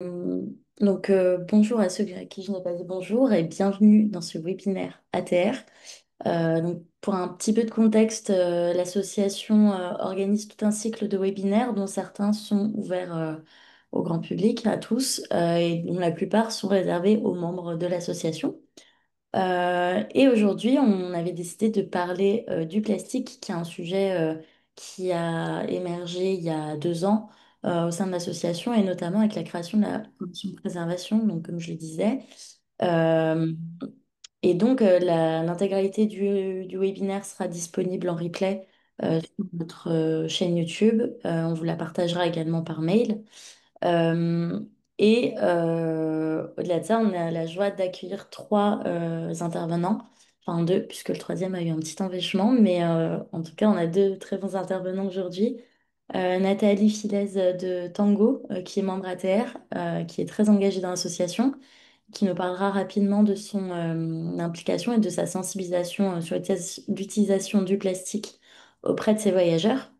Bonjour à ceux à qui je n'ai pas dit bonjour et bienvenue dans ce webinaire ATR. Pour un petit peu de contexte, l'association organise tout un cycle de webinaires dont certains sont ouverts au grand public, à tous, et dont la plupart sont réservés aux membres de l'association. Et aujourd'hui, on avait décidé de parler du plastique, qui est un sujet qui a émergé il y a 2 ans au sein de l'association, et notamment avec la création de la commission de préservation, donc comme je le disais. Euh, L'intégralité du webinaire sera disponible en replay sur notre chaîne YouTube. On vous la partagera également par mail. Euh, Au-delà de ça, on a la joie d'accueillir trois intervenants, enfin deux, puisque le troisième a eu un petit empêchement, mais en tout cas, on a deux très bons intervenants aujourd'hui. Nathalie Filez de Tango, qui est membre ATR, qui est très engagée dans l'association, qui nous parlera rapidement de son implication et de sa sensibilisation sur l'utilisation du plastique auprès de ses voyageurs.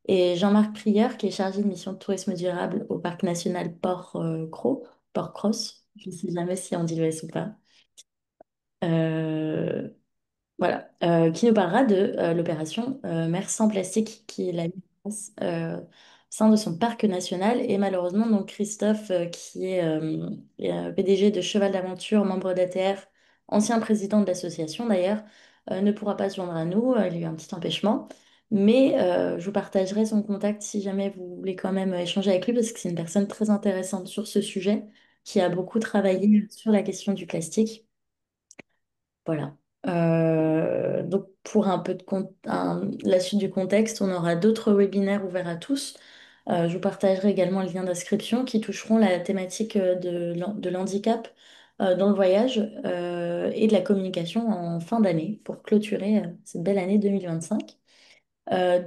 Et Jean-Marc Prieur, qui est chargé de mission de tourisme durable au parc national Port-Cross. Je ne sais jamais si on dit le S ou pas. Euh, voilà, qui nous parlera de l'opération Mer sans plastique qu'il a mis en place au sein de son parc national. Et malheureusement, donc Christophe, qui est PDG de Cheval d'Aventure, membre d'ATR, ancien président de l'association d'ailleurs, ne pourra pas se joindre à nous. Il a eu un petit empêchement. Mais je vous partagerai son contact si jamais vous voulez quand même échanger avec lui, parce que c'est une personne très intéressante sur ce sujet, qui a beaucoup travaillé sur la question du plastique. Voilà. Donc, pour un peu de la suite du contexte, on aura d'autres webinaires ouverts à tous. Je vous partagerai également le lien d'inscription qui toucheront la thématique de l'handicap dans le voyage et de la communication en fin d'année pour clôturer cette belle année 2025. Euh,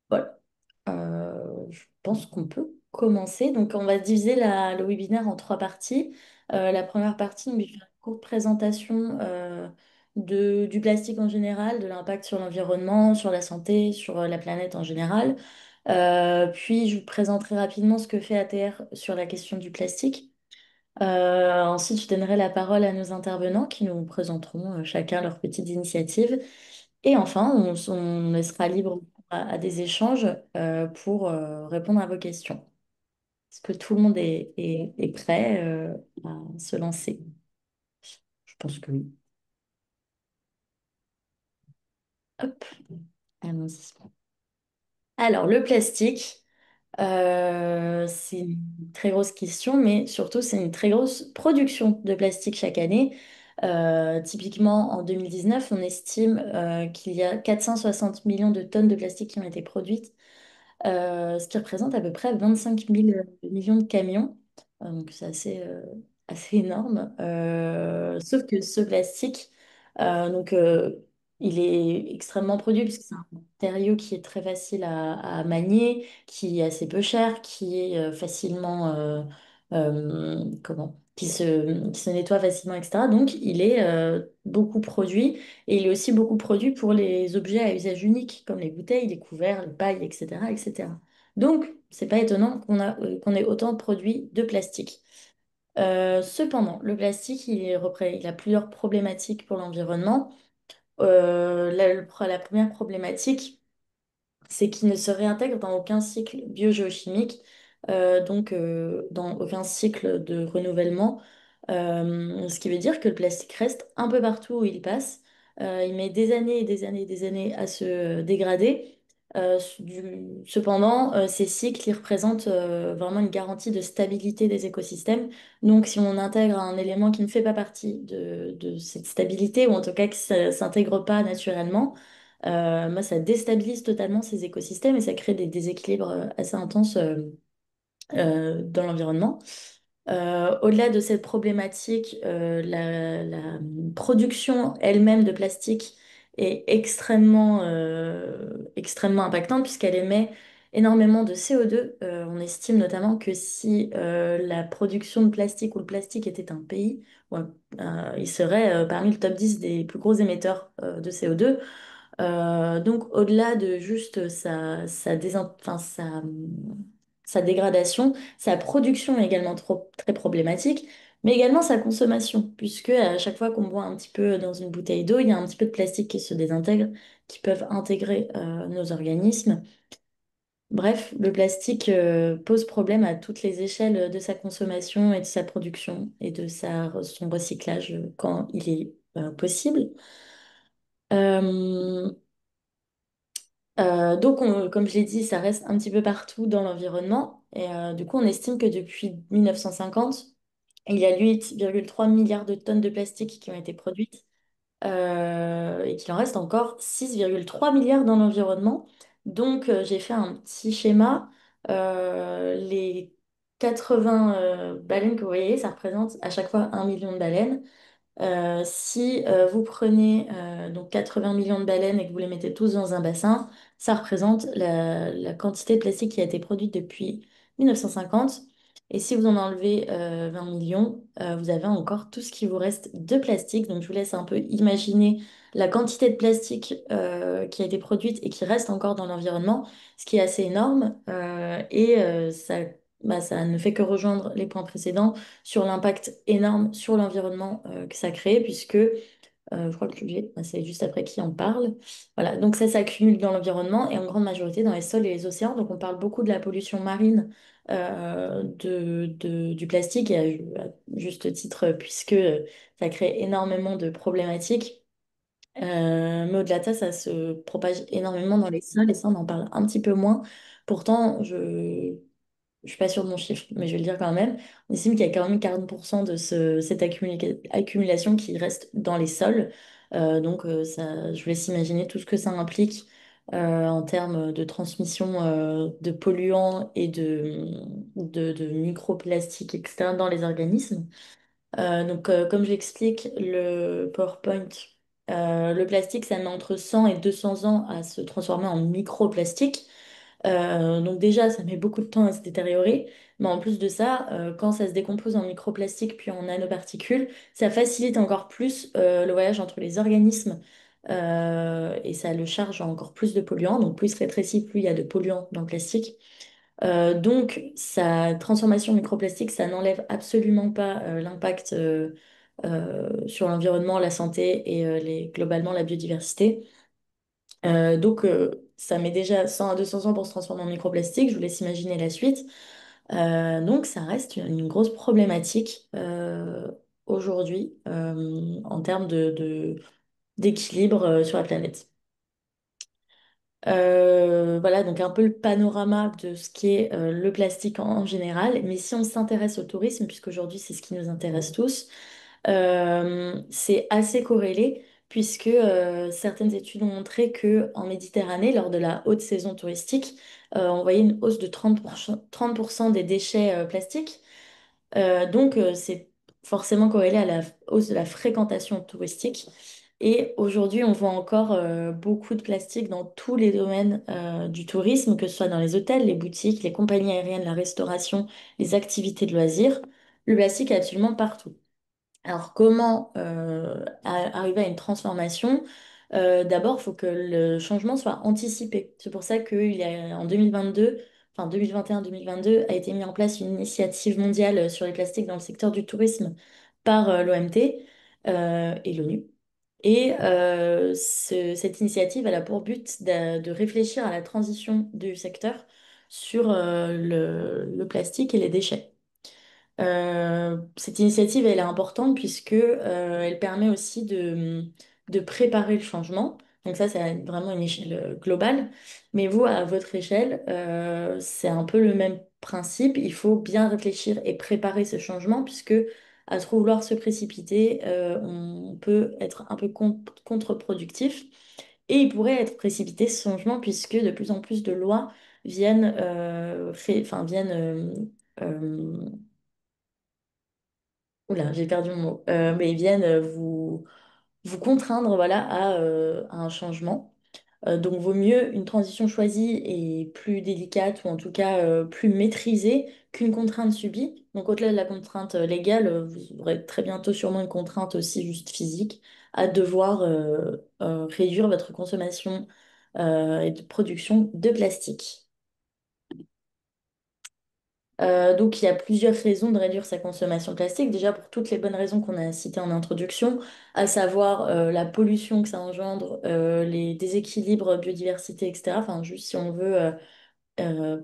voilà. Je pense qu'on peut commencer. Donc, on va diviser le webinaire en trois parties. La première partie, nous fait une courte présentation du plastique en général, de l'impact sur l'environnement, sur la santé, sur la planète en général. Puis, je vous présenterai rapidement ce que fait ATR sur la question du plastique. Ensuite, je donnerai la parole à nos intervenants qui nous présenteront chacun leurs petites initiatives. Et enfin, on laissera libre à des échanges pour répondre à vos questions. Est-ce que tout le monde est prêt à se lancer? Je pense que oui. Hop, allons-y. Alors, le plastique. C'est une très grosse question, mais surtout, c'est une très grosse production de plastique chaque année. Typiquement, en 2019, on estime qu'il y a 460 millions de tonnes de plastique qui ont été produites, ce qui représente à peu près 25 000 millions de camions. Donc, c'est assez énorme. Sauf que ce plastique, donc, il est extrêmement produit puisque c'est un matériau qui est très facile à manier, qui est assez peu cher, qui est facilement, qui se nettoie facilement, etc. Donc, il est beaucoup produit et il est aussi beaucoup produit pour les objets à usage unique, comme les bouteilles, les couverts, les pailles, etc., etc. Donc, c'est pas étonnant qu'on ait autant de produits de plastique. Cependant, le plastique, il a plusieurs problématiques pour l'environnement. La première problématique, c'est qu'il ne se réintègre dans aucun cycle biogéochimique, donc dans aucun cycle de renouvellement. Ce qui veut dire que le plastique reste un peu partout où il passe. Il met des années et des années et des années à se dégrader. Cependant, ces cycles, ils représentent vraiment une garantie de stabilité des écosystèmes. Donc, si on intègre un élément qui ne fait pas partie de cette stabilité, ou en tout cas qui ne s'intègre pas naturellement, moi, ça déstabilise totalement ces écosystèmes et ça crée des déséquilibres assez intenses dans l'environnement. Au-delà de cette problématique, la production elle-même de plastique est extrêmement impactante puisqu'elle émet énormément de CO2. On estime notamment que si la production de plastique ou le plastique était un pays, ouais, il serait parmi le top 10 des plus gros émetteurs de CO2. Donc, au-delà de juste sa sa dégradation, sa production est également très problématique, mais également sa consommation, puisque à chaque fois qu'on boit un petit peu dans une bouteille d'eau, il y a un petit peu de plastique qui se désintègre, qui peuvent intégrer nos organismes. Bref, le plastique pose problème à toutes les échelles de sa consommation et de sa production et de son recyclage quand il est possible. Euh, donc, comme je l'ai dit, ça reste un petit peu partout dans l'environnement. Et du coup, on estime que depuis 1950, il y a 8,3 milliards de tonnes de plastique qui ont été produites et qu'il en reste encore 6,3 milliards dans l'environnement. Donc, j'ai fait un petit schéma. Les 80 baleines que vous voyez, ça représente à chaque fois 1 million de baleines. Si vous prenez donc 80 millions de baleines et que vous les mettez tous dans un bassin, ça représente la quantité de plastique qui a été produite depuis 1950. Et si vous en enlevez 20 millions, vous avez encore tout ce qui vous reste de plastique. Donc je vous laisse un peu imaginer la quantité de plastique qui a été produite et qui reste encore dans l'environnement, ce qui est assez énorme. Ça ne fait que rejoindre les points précédents sur l'impact énorme sur l'environnement que ça crée, puisque je crois que c'est juste après qui en parle. Voilà, donc ça s'accumule dans l'environnement et en grande majorité dans les sols et les océans. Donc on parle beaucoup de la pollution marine du plastique, et à juste titre, puisque ça crée énormément de problématiques. Mais au-delà de ça, ça se propage énormément dans les sols et ça, on en parle un petit peu moins. Pourtant, je suis pas sûre de mon chiffre, mais je vais le dire quand même. On estime qu'il y a quand même 40% de cette accumulation qui reste dans les sols. Ça, je vous laisse imaginer tout ce que ça implique en termes de transmission de polluants et de microplastiques externes dans les organismes. Comme je l'explique, le PowerPoint, le plastique, ça met entre 100 et 200 ans à se transformer en microplastique. Donc déjà, ça met beaucoup de temps à se détériorer, mais en plus de ça, quand ça se décompose en microplastiques puis en nanoparticules, ça facilite encore plus le voyage entre les organismes et ça le charge en encore plus de polluants. Donc plus il se rétrécit, plus il y a de polluants dans le plastique. Donc sa transformation en microplastique, ça n'enlève absolument pas l'impact sur l'environnement, la santé et globalement la biodiversité. Ça met déjà 100 à 200 ans pour se transformer en microplastique. Je vous laisse imaginer la suite. Donc, ça reste une grosse problématique aujourd'hui en termes d'équilibre sur la planète. Voilà donc un peu le panorama de ce qu'est le plastique en général. Mais si on s'intéresse au tourisme, puisqu'aujourd'hui c'est ce qui nous intéresse tous, c'est assez corrélé puisque certaines études ont montré que en Méditerranée, lors de la haute saison touristique, on voyait une hausse de 30% des déchets plastiques. C'est forcément corrélé à la hausse de la fréquentation touristique. Et aujourd'hui, on voit encore beaucoup de plastique dans tous les domaines du tourisme, que ce soit dans les hôtels, les boutiques, les compagnies aériennes, la restauration, les activités de loisirs. Le plastique est absolument partout. Alors, comment arriver à une transformation? D'abord, il faut que le changement soit anticipé. C'est pour ça qu'il y a en 2022, enfin 2021-2022, a été mis en place une initiative mondiale sur les plastiques dans le secteur du tourisme par l'OMT et l'ONU. Cette initiative, elle a pour but de réfléchir à la transition du secteur sur le plastique et les déchets. Cette initiative, elle est importante puisque elle permet aussi de préparer le changement. Donc ça, c'est vraiment une échelle globale. Mais vous, à votre échelle, c'est un peu le même principe. Il faut bien réfléchir et préparer ce changement puisque à trop vouloir se précipiter, on peut être un peu contre-productif. Et il pourrait être précipité ce changement puisque de plus en plus de lois euh, oula, j'ai perdu mon mot. Mais ils viennent vous contraindre voilà, à un changement. Donc, vaut mieux une transition choisie et plus délicate, ou en tout cas plus maîtrisée, qu'une contrainte subie. Donc, au-delà de la contrainte légale, vous aurez très bientôt sûrement une contrainte aussi juste physique, à devoir réduire votre consommation et de production de plastique. Donc, il y a plusieurs raisons de réduire sa consommation de plastique. Déjà, pour toutes les bonnes raisons qu'on a citées en introduction, à savoir la pollution que ça engendre, les déséquilibres biodiversité, etc. Enfin, juste si on veut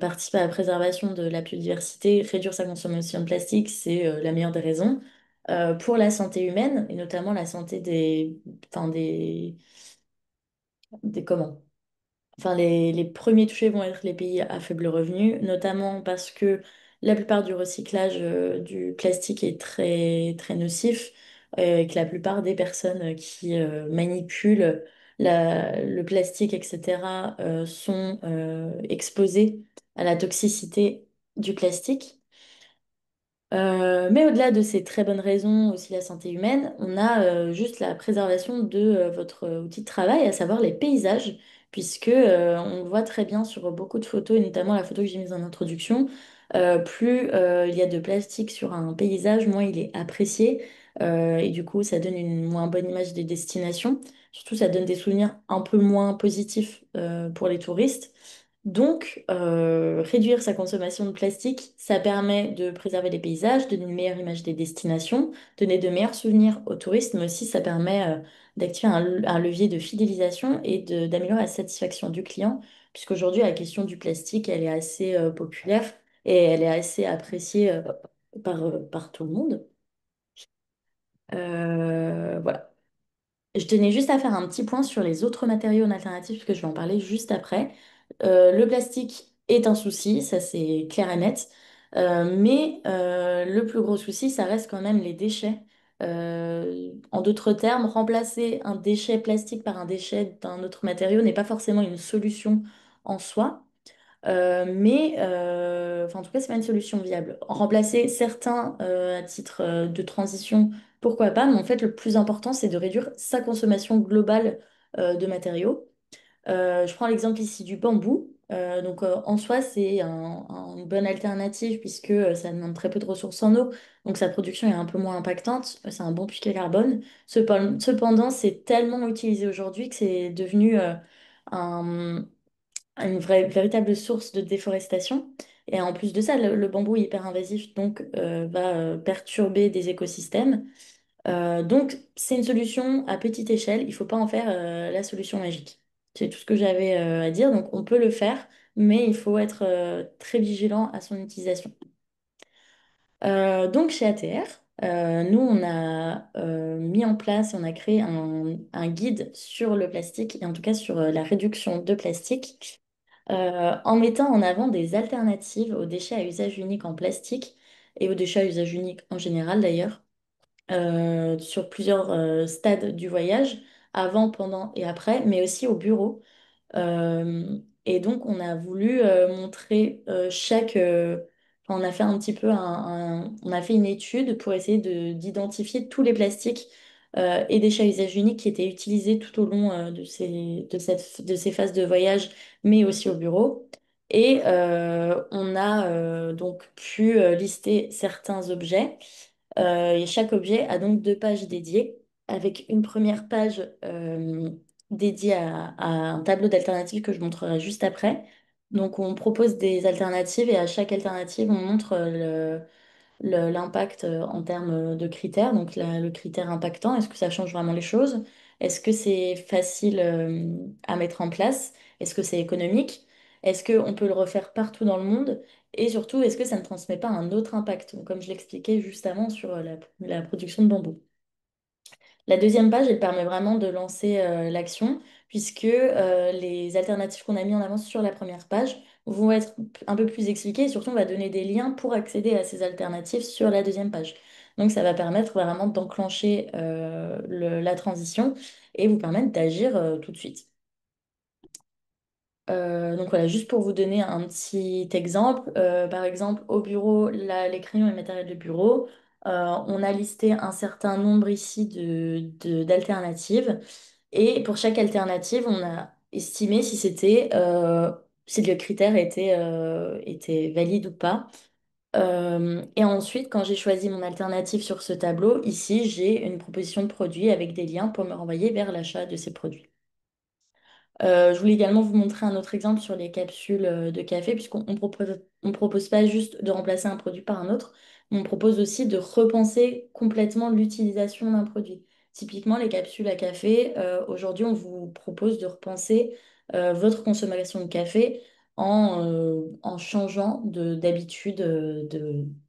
participer à la préservation de la biodiversité, réduire sa consommation de plastique, c'est la meilleure des raisons. Pour la santé humaine, et notamment la santé enfin, des comment? Enfin, les premiers touchés vont être les pays à faible revenu, notamment parce que la plupart du recyclage du plastique est très, très nocif et que la plupart des personnes qui manipulent le plastique, etc., sont exposées à la toxicité du plastique. Mais au-delà de ces très bonnes raisons, aussi la santé humaine, on a juste la préservation de votre outil de travail, à savoir les paysages, puisque on le voit très bien sur beaucoup de photos, et notamment la photo que j'ai mise en introduction, plus il y a de plastique sur un paysage, moins il est apprécié, et du coup ça donne une moins bonne image des destinations. Surtout, ça donne des souvenirs un peu moins positifs pour les touristes. Donc, réduire sa consommation de plastique, ça permet de préserver les paysages, donner une meilleure image des destinations, donner de meilleurs souvenirs aux touristes, mais aussi ça permet d'activer un levier de fidélisation et d'améliorer la satisfaction du client, puisqu'aujourd'hui, la question du plastique, elle est assez populaire et elle est assez appréciée par tout le monde. Voilà. Je tenais juste à faire un petit point sur les autres matériaux en alternative, parce que je vais en parler juste après. Le plastique est un souci, ça c'est clair et net. Mais le plus gros souci, ça reste quand même les déchets. En d'autres termes, remplacer un déchet plastique par un déchet d'un autre matériau n'est pas forcément une solution en soi. Enfin, en tout cas, c'est pas une solution viable. Remplacer certains à titre de transition, pourquoi pas, mais en fait, le plus important, c'est de réduire sa consommation globale de matériaux. Je prends l'exemple ici du bambou. En soi, c'est une bonne alternative puisque ça demande très peu de ressources en eau, donc sa production est un peu moins impactante. C'est un bon puits carbone. Cependant, c'est tellement utilisé aujourd'hui que c'est devenu un une véritable source de déforestation. Et en plus de ça, le bambou est hyper invasif, donc va perturber des écosystèmes. Donc, c'est une solution à petite échelle. Il ne faut pas en faire la solution magique. C'est tout ce que j'avais à dire. Donc, on peut le faire, mais il faut être très vigilant à son utilisation. Donc, chez ATR, nous, on a mis en place et on a créé un guide sur le plastique, et en tout cas sur la réduction de plastique en mettant en avant des alternatives aux déchets à usage unique en plastique et aux déchets à usage unique en général d'ailleurs, sur plusieurs stades du voyage, avant, pendant et après, mais aussi au bureau. Et donc, on a voulu montrer enfin, on a fait un petit peu on a fait une étude pour essayer d'identifier tous les plastiques et déchets à usage unique qui étaient utilisés tout au long de ces phases de voyage, mais aussi au bureau. Et on a donc pu lister certains objets. Et chaque objet a donc deux pages dédiées, avec une première page dédiée à un tableau d'alternatives que je montrerai juste après. Donc on propose des alternatives et à chaque alternative, on montre l'impact en termes de critères. Donc le critère impactant, est-ce que ça change vraiment les choses? Est-ce que c'est facile à mettre en place? Est-ce que c'est économique? Est-ce qu'on peut le refaire partout dans le monde? Et surtout, est-ce que ça ne transmet pas un autre impact? Donc, comme je l'expliquais juste avant sur la production de bambou. La deuxième page, elle permet vraiment de lancer l'action, puisque les alternatives qu'on a mis en avant sur la première page vont être un peu plus expliquées, et surtout on va donner des liens pour accéder à ces alternatives sur la deuxième page. Donc ça va permettre vraiment d'enclencher la transition et vous permettre d'agir tout de suite. Donc voilà, juste pour vous donner un petit exemple, par exemple au bureau, les crayons et matériel de bureau, on a listé un certain nombre ici d'alternatives et pour chaque alternative, on a estimé si le critère était valide ou pas. Et ensuite, quand j'ai choisi mon alternative sur ce tableau, ici j'ai une proposition de produit avec des liens pour me renvoyer vers l'achat de ces produits. Je voulais également vous montrer un autre exemple sur les capsules de café, puisqu'on on ne propose pas juste de remplacer un produit par un autre, mais on propose aussi de repenser complètement l'utilisation d'un produit. Typiquement, les capsules à café, aujourd'hui, on vous propose de repenser votre consommation de café en changeant d'habitude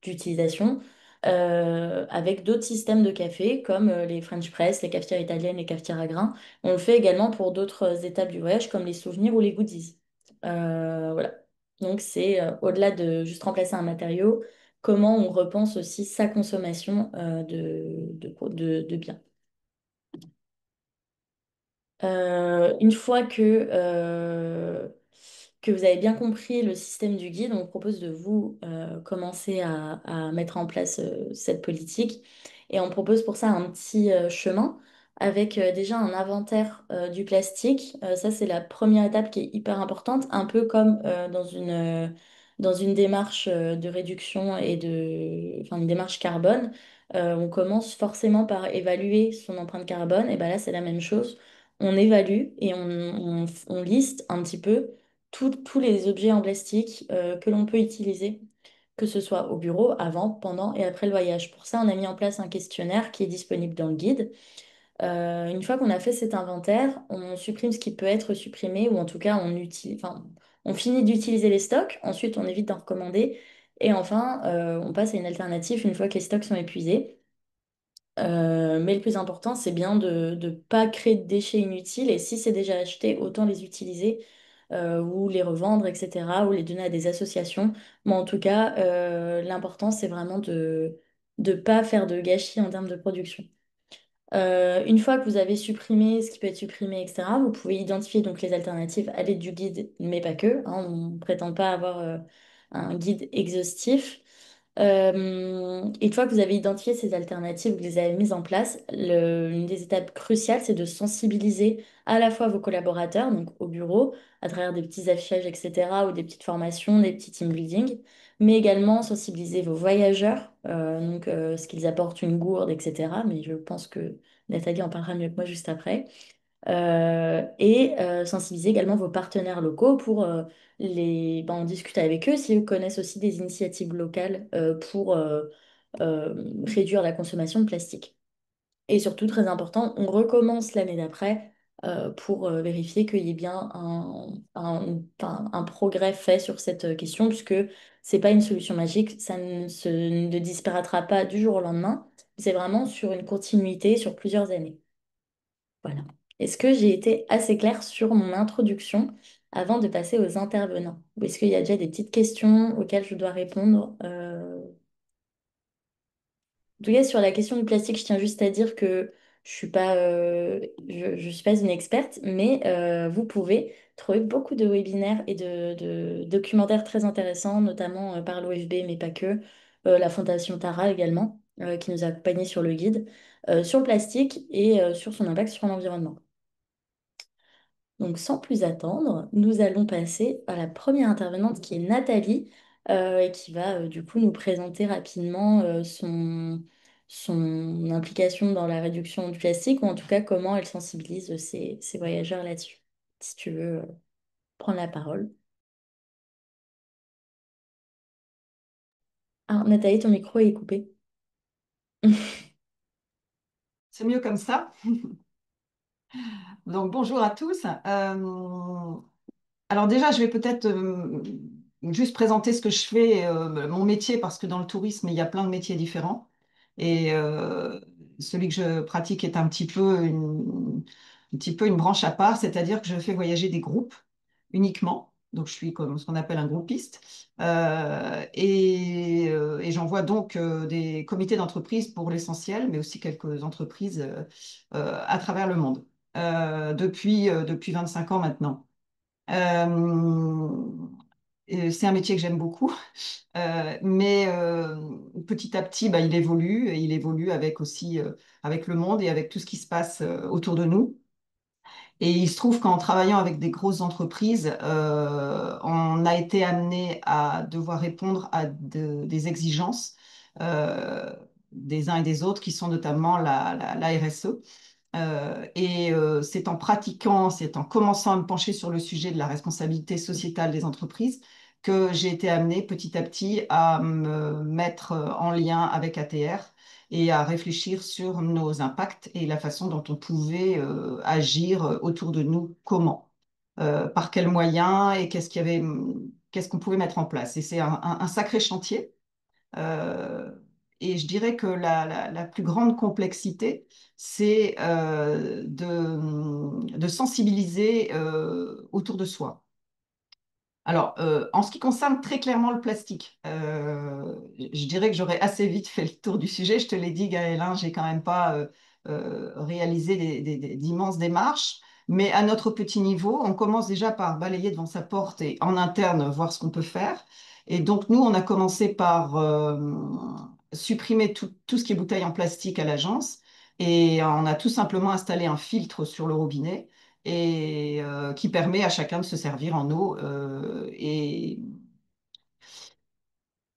d'utilisation avec d'autres systèmes de café comme les French press, les cafetières italiennes, les cafetières à grains. On le fait également pour d'autres étapes du voyage comme les souvenirs ou les goodies. Voilà. Donc c'est au-delà de juste remplacer un matériau, comment on repense aussi sa consommation de biens. Une fois que vous avez bien compris le système du guide, on vous propose de vous commencer à mettre en place cette politique. Et on propose pour ça un petit chemin avec déjà un inventaire du plastique. Ça, c'est la première étape qui est hyper importante, un peu comme dans une démarche de réduction enfin, une démarche carbone. On commence forcément par évaluer son empreinte carbone. Et ben là, c'est la même chose, on évalue et on liste un petit peu tous les objets en plastique que l'on peut utiliser, que ce soit au bureau, avant, pendant et après le voyage. Pour ça, on a mis en place un questionnaire qui est disponible dans le guide. Une fois qu'on a fait cet inventaire, on supprime ce qui peut être supprimé ou en tout cas enfin, on finit d'utiliser les stocks. Ensuite, on évite d'en recommander. Et enfin, on passe à une alternative une fois que les stocks sont épuisés. Mais le plus important, c'est bien de ne pas créer de déchets inutiles et si c'est déjà acheté, autant les utiliser ou les revendre, etc., ou les donner à des associations. Mais en tout cas, l'important, c'est vraiment de ne pas faire de gâchis en termes de production. Une fois que vous avez supprimé ce qui peut être supprimé, etc., vous pouvez identifier donc les alternatives à l'aide du guide, mais pas que, hein, on ne prétend pas avoir un guide exhaustif. Une fois que vous avez identifié ces alternatives, que vous les avez mises en place, une des étapes cruciales, c'est de sensibiliser à la fois vos collaborateurs, donc au bureau, à travers des petits affichages, etc., ou des petites formations, des petits team building, mais également sensibiliser vos voyageurs, ce qu'ils apportent une gourde, etc. Mais je pense que Nathalie en parlera mieux que moi juste après. Sensibiliser également vos partenaires locaux pour on discute avec eux s'ils connaissent aussi des initiatives locales pour réduire la consommation de plastique. Et surtout, très important, on recommence l'année d'après pour vérifier qu'il y ait bien un progrès fait sur cette question, puisque c'est pas une solution magique, ça ne disparaîtra pas du jour au lendemain, c'est vraiment sur une continuité sur plusieurs années. Voilà. Est-ce que j'ai été assez claire sur mon introduction avant de passer aux intervenants? Ou est-ce qu'il y a déjà des petites questions auxquelles je dois répondre? En tout cas, sur la question du plastique, je tiens juste à dire que je suis pas une experte, mais vous pouvez trouver beaucoup de webinaires et de documentaires très intéressants, notamment par l'OFB, mais pas que, la Fondation Tara également, qui nous a accompagnés sur le guide, sur le plastique et sur son impact sur l'environnement. Donc, sans plus attendre, nous allons passer à la première intervenante qui est Nathalie et qui va du coup nous présenter rapidement son implication dans la réduction du plastique ou en tout cas comment elle sensibilise ses voyageurs là-dessus. Si tu veux prendre la parole. Ah, Nathalie, ton micro est coupé. C'est mieux comme ça. Donc bonjour à tous. Alors déjà, je vais peut-être juste présenter ce que je fais, mon métier, parce que dans le tourisme, il y a plein de métiers différents. Et celui que je pratique est un petit peu une branche à part, c'est-à-dire que je fais voyager des groupes uniquement. Donc je suis comme ce qu'on appelle un groupiste. Et j'envoie donc des comités d'entreprise pour l'essentiel, mais aussi quelques entreprises à travers le monde depuis 25 ans maintenant. Euh, c'est un métier que j'aime beaucoup, mais petit à petit, bah, il évolue et il évolue avec aussi avec le monde et avec tout ce qui se passe autour de nous. Et il se trouve qu'en travaillant avec des grosses entreprises, on a été amené à devoir répondre à des exigences des uns et des autres, qui sont notamment la RSE. C'est en pratiquant, c'est en commençant à me pencher sur le sujet de la responsabilité sociétale des entreprises que j'ai été amenée petit à petit à me mettre en lien avec ATR et à réfléchir sur nos impacts et la façon dont on pouvait agir autour de nous, comment, par quels moyens et qu'est-ce qu'on pouvait mettre en place. Et c'est un sacré chantier. Euh, et je dirais que la plus grande complexité, c'est de sensibiliser autour de soi. Alors, en ce qui concerne très clairement le plastique, je dirais que j'aurais assez vite fait le tour du sujet. Je te l'ai dit, Gaël, hein, j'ai quand même pas réalisé d'immenses démarches. Mais à notre petit niveau, on commence déjà par balayer devant sa porte et en interne voir ce qu'on peut faire. Et donc, nous, on a commencé par supprimer tout ce qui est bouteille en plastique à l'agence. Et on a tout simplement installé un filtre sur le robinet et qui permet à chacun de se servir en eau. Et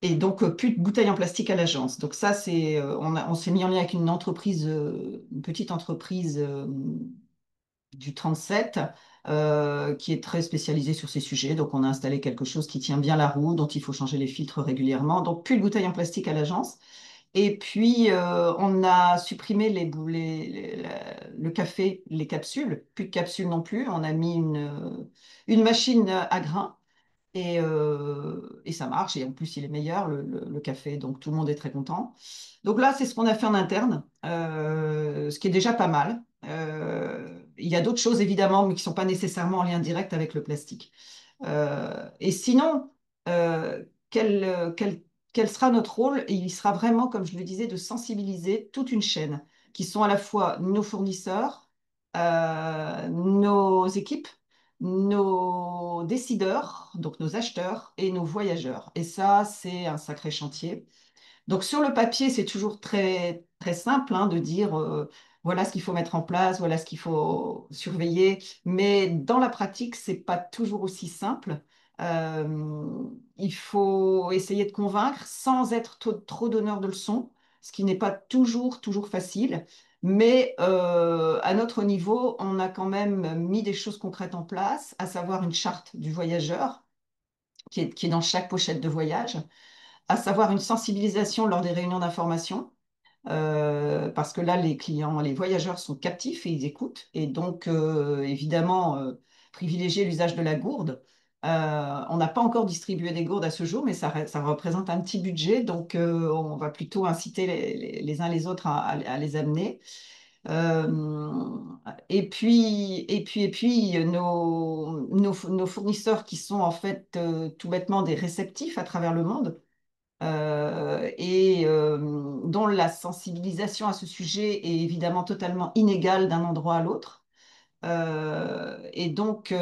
donc, plus de bouteilles en plastique à l'agence. Donc ça, on s'est mis en lien avec une entreprise, une petite entreprise du 37 qui est très spécialisée sur ces sujets. Donc, on a installé quelque chose qui tient bien la roue, dont il faut changer les filtres régulièrement. Donc, plus de bouteilles en plastique à l'agence. Et puis, on a supprimé le café, les capsules, plus de capsules non plus. On a mis une machine à grains et ça marche. Et en plus, il est meilleur, le café. Donc, tout le monde est très content. Donc là, c'est ce qu'on a fait en interne, ce qui est déjà pas mal. Il y a d'autres choses, évidemment, mais qui ne sont pas nécessairement en lien direct avec le plastique. Et sinon, euh, quel, euh, quel, quel sera notre rôle? Et il sera vraiment, comme je le disais, de sensibiliser toute une chaîne, qui sont à la fois nos fournisseurs, nos équipes, nos décideurs, donc nos acheteurs, et nos voyageurs. Et ça, c'est un sacré chantier. Donc sur le papier, c'est toujours très, très simple hein, de dire voilà ce qu'il faut mettre en place, voilà ce qu'il faut surveiller. Mais dans la pratique, c'est pas toujours aussi simple. Il faut essayer de convaincre sans être trop donneur de leçons, ce qui n'est pas toujours facile. Mais à notre niveau, on a quand même mis des choses concrètes en place, à savoir une charte du voyageur qui est dans chaque pochette de voyage, à savoir une sensibilisation lors des réunions d'information, parce que là, les clients, les voyageurs sont captifs et ils écoutent, et donc évidemment, privilégier l'usage de la gourde. On n'a pas encore distribué des gourdes à ce jour, mais ça représente un petit budget, donc on va plutôt inciter les uns les autres à les amener. Euh, et puis, nos fournisseurs qui sont en fait tout bêtement des réceptifs à travers le monde et dont la sensibilisation à ce sujet est évidemment totalement inégale d'un endroit à l'autre. Et donc,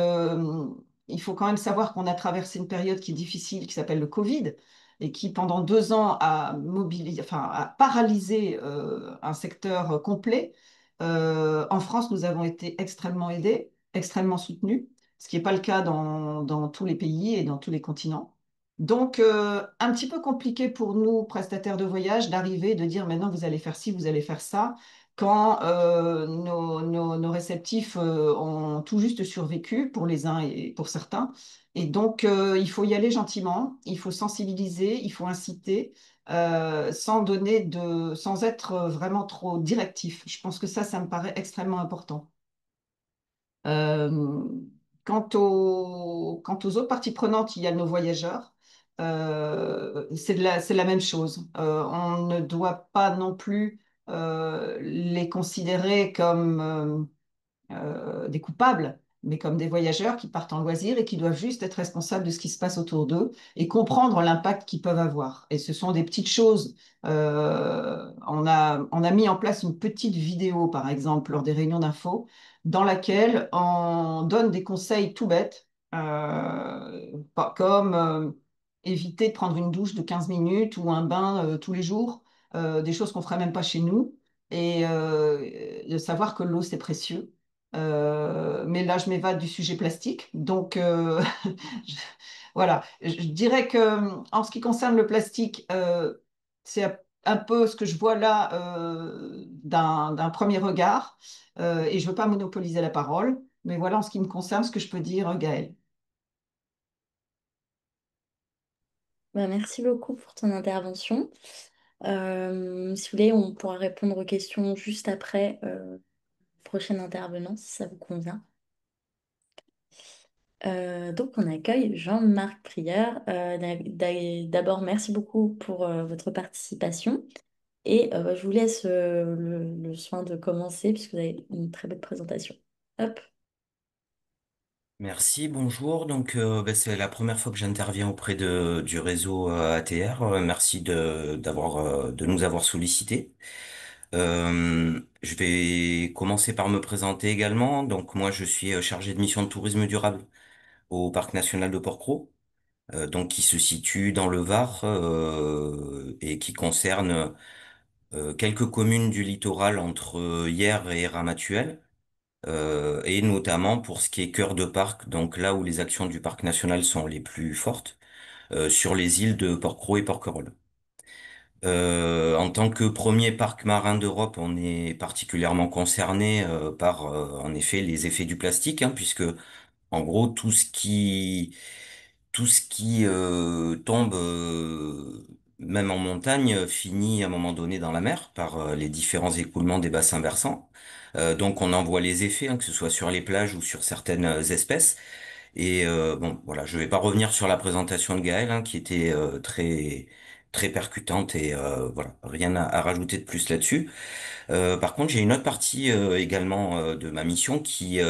il faut quand même savoir qu'on a traversé une période qui est difficile, qui s'appelle le Covid, et qui, pendant 2 ans, a paralysé un secteur complet. En France, nous avons été extrêmement aidés, extrêmement soutenus, ce qui n'est pas le cas dans tous les pays et dans tous les continents. Donc, un petit peu compliqué pour nous, prestataires de voyage, d'arriver, de dire maintenant, vous allez faire ci, vous allez faire ça quand nos réceptifs ont tout juste survécu pour les uns et pour certains. Et donc, il faut y aller gentiment, il faut sensibiliser, il faut inciter, sans être vraiment trop directif. Je pense que ça me paraît extrêmement important. Euh, quant aux autres parties prenantes, il y a nos voyageurs. C'est la même chose. On ne doit pas non plus les considérer comme des coupables, mais comme des voyageurs qui partent en loisir et qui doivent juste être responsables de ce qui se passe autour d'eux et comprendre l'impact qu'ils peuvent avoir. Et ce sont des petites choses. On a mis en place une petite vidéo, par exemple, lors des réunions d'info, dans laquelle on donne des conseils tout bêtes, comme éviter de prendre une douche de 15 minutes ou un bain tous les jours, des choses qu'on ne ferait même pas chez nous, et de savoir que l'eau, c'est précieux. Mais là, je m'évade du sujet plastique. Donc, je- voilà. Je dirais que en ce qui concerne le plastique, c'est un peu ce que je vois là d'un premier regard. Et je ne veux pas monopoliser la parole. Mais voilà en ce qui me concerne ce que je peux dire, Gaël. Bah, merci beaucoup pour ton intervention. Si vous voulez, on pourra répondre aux questions juste après prochain intervenant, si ça vous convient. Donc, on accueille Jean-Marc Prieur. D'abord, merci beaucoup pour votre participation. Et je vous laisse le soin de commencer puisque vous avez une très belle présentation. Hop. Merci, bonjour. Donc, c'est la première fois que j'interviens auprès du réseau ATR. Merci de nous avoir sollicités. Je vais commencer par me présenter également. Donc, moi, je suis chargé de mission de tourisme durable au Parc national de Porquerolles, donc qui se situe dans le Var et qui concerne quelques communes du littoral entre Hyères et Ramatuelle. Et notamment pour ce qui est cœur de parc, donc là où les actions du parc national sont les plus fortes, sur les îles de Porquerolles et Porquerolles. En tant que premier parc marin d'Europe, on est particulièrement concerné par, en effet, les effets du plastique, hein, puisque en gros tout ce qui tombe, même en montagne, finit à un moment donné dans la mer par les différents écoulements des bassins versants. Donc on en voit les effets, hein, que ce soit sur les plages ou sur certaines espèces. Et bon, voilà, je vais pas revenir sur la présentation de Gaël, hein, qui était très très percutante et voilà, rien à rajouter de plus là-dessus. Par contre, j'ai une autre partie également de ma mission qui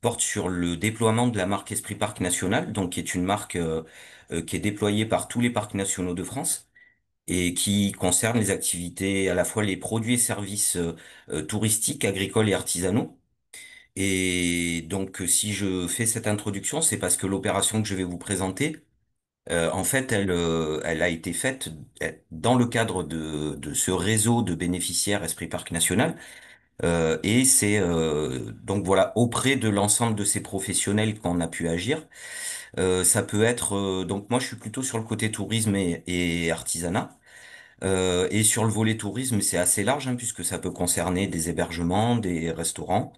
porte sur le déploiement de la marque Esprit Parc National, donc qui est une marque qui est déployée par tous les parcs nationaux de France et qui concerne les activités, à la fois les produits et services touristiques, agricoles et artisanaux. Et donc, si je fais cette introduction, c'est parce que l'opération que je vais vous présenter, en fait, elle a été faite dans le cadre de ce réseau de bénéficiaires Esprit Parc National. Et c'est donc voilà, auprès de l'ensemble de ces professionnels qu'on a pu agir. Ça peut être donc moi je suis plutôt sur le côté tourisme et artisanat. Et sur le volet tourisme, c'est assez large, hein, puisque ça peut concerner des hébergements, des restaurants,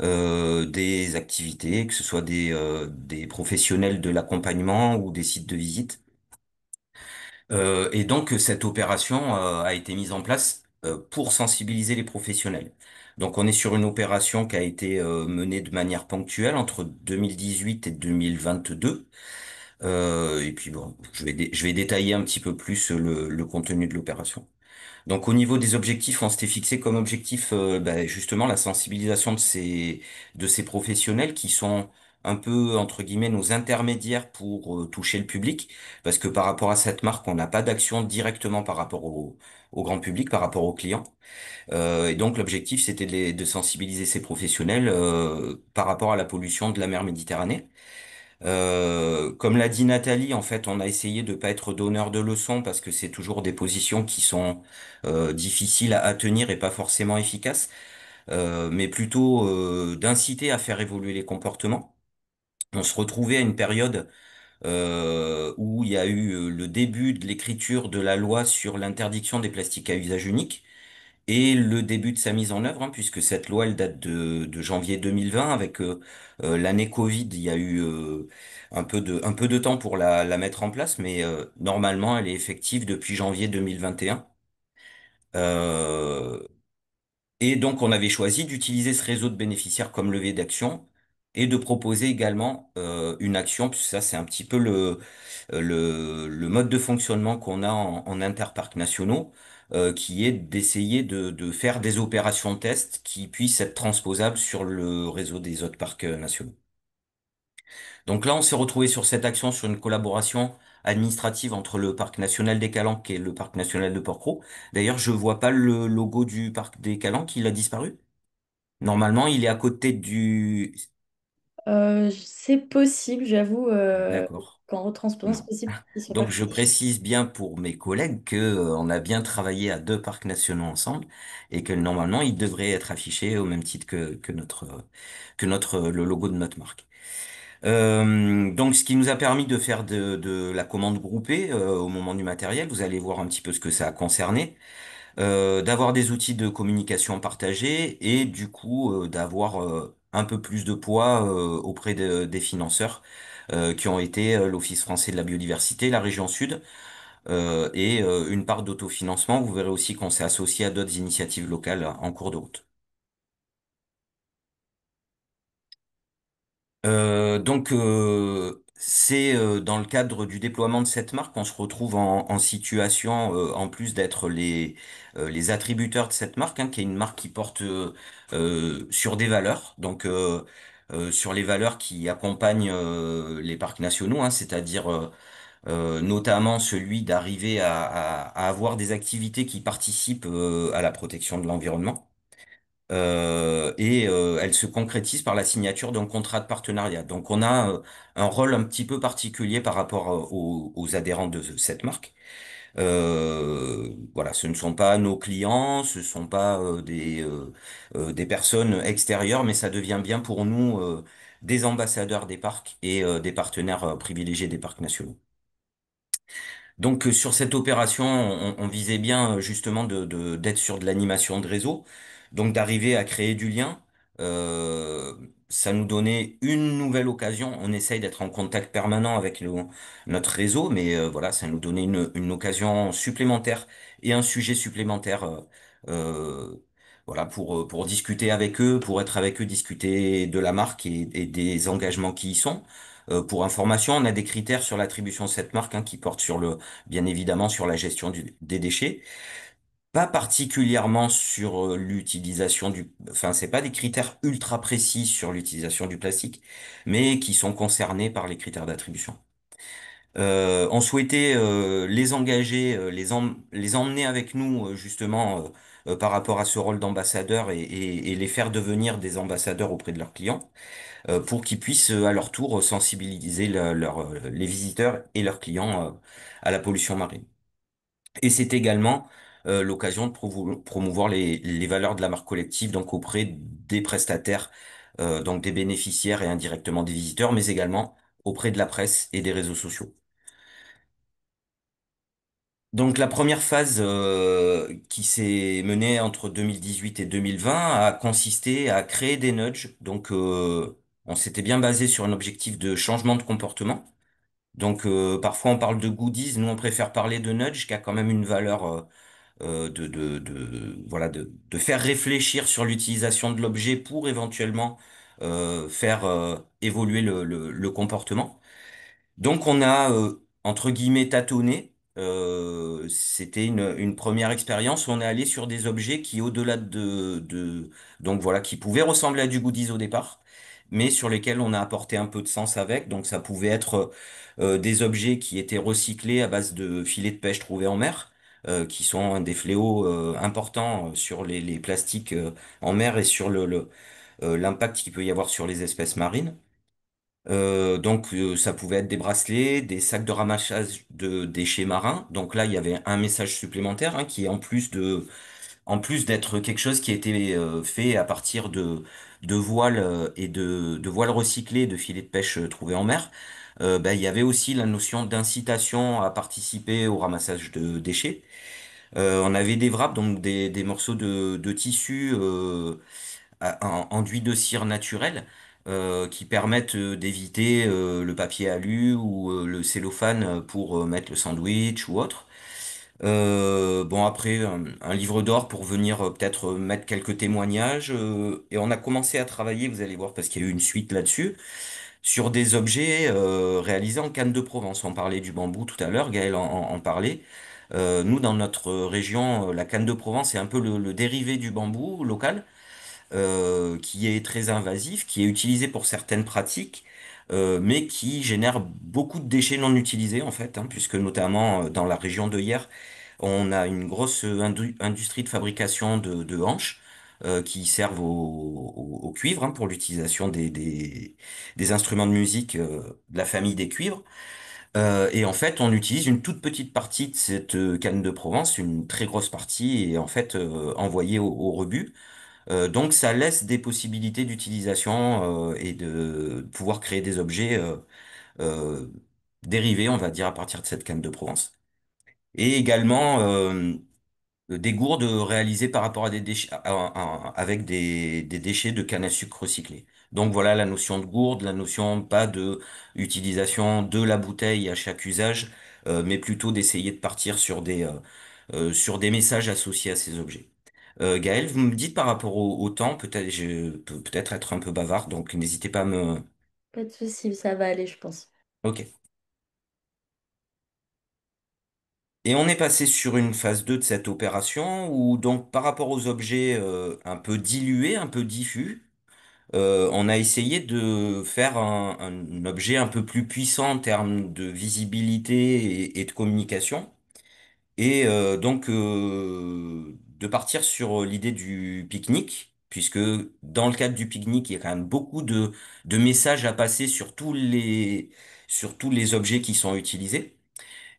des activités, que ce soit des professionnels de l'accompagnement ou des sites de visite. Et donc cette opération a été mise en place pour sensibiliser les professionnels. Donc on est sur une opération qui a été menée de manière ponctuelle entre 2018 et 2022. Et puis bon, je vais détailler un petit peu plus le contenu de l'opération. Donc au niveau des objectifs, on s'était fixé comme objectif justement la sensibilisation de ces professionnels qui sont un peu entre guillemets nos intermédiaires pour toucher le public, parce que par rapport à cette marque, on n'a pas d'action directement par rapport au grand public, par rapport aux clients. Et donc l'objectif, c'était de sensibiliser ces professionnels par rapport à la pollution de la mer Méditerranée. Comme l'a dit Nathalie, en fait, on a essayé de pas être donneur de leçons parce que c'est toujours des positions qui sont difficiles à tenir et pas forcément efficaces, mais plutôt d'inciter à faire évoluer les comportements. On se retrouvait à une période où il y a eu le début de l'écriture de la loi sur l'interdiction des plastiques à usage unique et le début de sa mise en œuvre, hein, puisque cette loi, elle date de janvier 2020. Avec l'année Covid, il y a eu un peu de temps pour la mettre en place, mais normalement, elle est effective depuis janvier 2021. Euh, et donc, on avait choisi d'utiliser ce réseau de bénéficiaires comme levier d'action et de proposer également une action, puisque ça, c'est un petit peu le mode de fonctionnement qu'on a en interparcs nationaux, qui est d'essayer de faire des opérations de test qui puissent être transposables sur le réseau des autres parcs nationaux. Donc là, on s'est retrouvé sur cette action, sur une collaboration administrative entre le parc national des Calanques et le parc national de Porquerolles. D'ailleurs, je vois pas le logo du parc des Calanques, il a disparu. Normalement, il est à côté du... C'est possible, j'avoue, D'accord. qu'en retransposant, c'est Non. possible qu'ils soient pas Donc je affichés. précise bien pour mes collègues que on a bien travaillé à deux parcs nationaux ensemble et que normalement ils devraient être affichés au même titre que le logo de notre marque. Donc ce qui nous a permis de faire de la commande groupée au moment du matériel, vous allez voir un petit peu ce que ça a concerné, d'avoir des outils de communication partagés et du coup d'avoir un peu plus de poids auprès des financeurs qui ont été l'Office français de la biodiversité, la région Sud, et une part d'autofinancement. Vous verrez aussi qu'on s'est associé à d'autres initiatives locales en cours de route. C'est dans le cadre du déploiement de cette marque qu'on se retrouve en situation, en plus d'être les attributeurs de cette marque, hein, qui est une marque qui porte sur des valeurs, sur les valeurs qui accompagnent les parcs nationaux, hein, c'est-à-dire notamment celui d'arriver à avoir des activités qui participent à la protection de l'environnement. Elle se concrétise par la signature d'un contrat de partenariat. Donc on a un rôle un petit peu particulier par rapport aux adhérents de cette marque. Voilà, ce ne sont pas nos clients, ce sont pas des personnes extérieures, mais ça devient bien pour nous des ambassadeurs des parcs et des partenaires privilégiés des parcs nationaux. Sur cette opération, on visait bien justement d'être sur de l'animation de réseau, donc d'arriver à créer du lien. Euh, Ça nous donnait une nouvelle occasion. On essaye d'être en contact permanent avec notre réseau, mais voilà, ça nous donnait une occasion supplémentaire et un sujet supplémentaire, voilà, pour discuter avec eux, pour être avec eux, discuter de la marque et des engagements qui y sont. Pour information, on a des critères sur l'attribution de cette marque, hein, qui portent bien évidemment sur la gestion des déchets, pas particulièrement sur enfin, c'est pas des critères ultra précis sur l'utilisation du plastique, mais qui sont concernés par les critères d'attribution. On souhaitait les engager, les emmener avec nous justement par rapport à ce rôle d'ambassadeur et les faire devenir des ambassadeurs auprès de leurs clients pour qu'ils puissent à leur tour sensibiliser les visiteurs et leurs clients à la pollution marine. Et c'est également l'occasion de promouvoir les valeurs de la marque collective donc auprès des prestataires, donc des bénéficiaires et indirectement des visiteurs, mais également auprès de la presse et des réseaux sociaux. Donc la première phase qui s'est menée entre 2018 et 2020 a consisté à créer des nudges. On s'était bien basé sur un objectif de changement de comportement. Parfois on parle de goodies, nous on préfère parler de nudge qui a quand même une valeur voilà de faire réfléchir sur l'utilisation de l'objet pour éventuellement faire évoluer le comportement. Donc on a entre guillemets tâtonné. C'était une première expérience où on est allé sur des objets qui au-delà donc voilà qui pouvaient ressembler à du goodies au départ, mais sur lesquels on a apporté un peu de sens avec. Donc ça pouvait être des objets qui étaient recyclés à base de filets de pêche trouvés en mer, qui sont un des fléaux importants sur les plastiques en mer et sur l'impact qu'il peut y avoir sur les espèces marines. Ça pouvait être des bracelets, des sacs de ramassage de déchets marins. Donc là, il y avait un message supplémentaire, hein, qui est en plus d'être quelque chose qui a été fait à partir de voiles et de voiles recyclés, de filets de pêche trouvés en mer. Il y avait aussi la notion d'incitation à participer au ramassage de déchets. On avait des wraps, donc des morceaux de tissu enduits de cire naturelle qui permettent d'éviter le papier alu ou le cellophane pour mettre le sandwich ou autre. Bon après un livre d'or pour venir peut-être mettre quelques témoignages et on a commencé à travailler, vous allez voir parce qu'il y a eu une suite là-dessus, sur des objets réalisés en canne de Provence. On parlait du bambou tout à l'heure, Gaël en parlait. Nous dans notre région, la canne de Provence est un peu le dérivé du bambou local qui est très invasif, qui est utilisé pour certaines pratiques, mais qui génère beaucoup de déchets non utilisés en fait, hein, puisque notamment dans la région de Hyères, on a une grosse industrie de fabrication de hanches qui servent au cuivre, hein, pour l'utilisation des instruments de musique de la famille des cuivres. Et en fait, on utilise une toute petite partie de cette canne de Provence, une très grosse partie est en fait envoyée au rebut. Donc ça laisse des possibilités d'utilisation et de pouvoir créer des objets euh, dérivés, on va dire, à partir de cette canne de Provence. Et également, des gourdes réalisées par rapport à des déchets, avec des déchets de canne à sucre recyclés. Donc voilà la notion de gourde, la notion pas de utilisation de la bouteille à chaque usage, mais plutôt d'essayer de partir sur des messages associés à ces objets. Gaël, vous me dites par rapport au temps, peut-être je peux peut-être être un peu bavard, donc n'hésitez pas à me. Pas de souci, ça va aller, je pense. Ok. Et on est passé sur une phase 2 de cette opération où donc par rapport aux objets un peu dilués, un peu diffus, on a essayé de faire un objet un peu plus puissant en termes de visibilité et de communication. Et donc de partir sur l'idée du pique-nique, puisque dans le cadre du pique-nique, il y a quand même beaucoup de messages à passer sur tous les objets qui sont utilisés.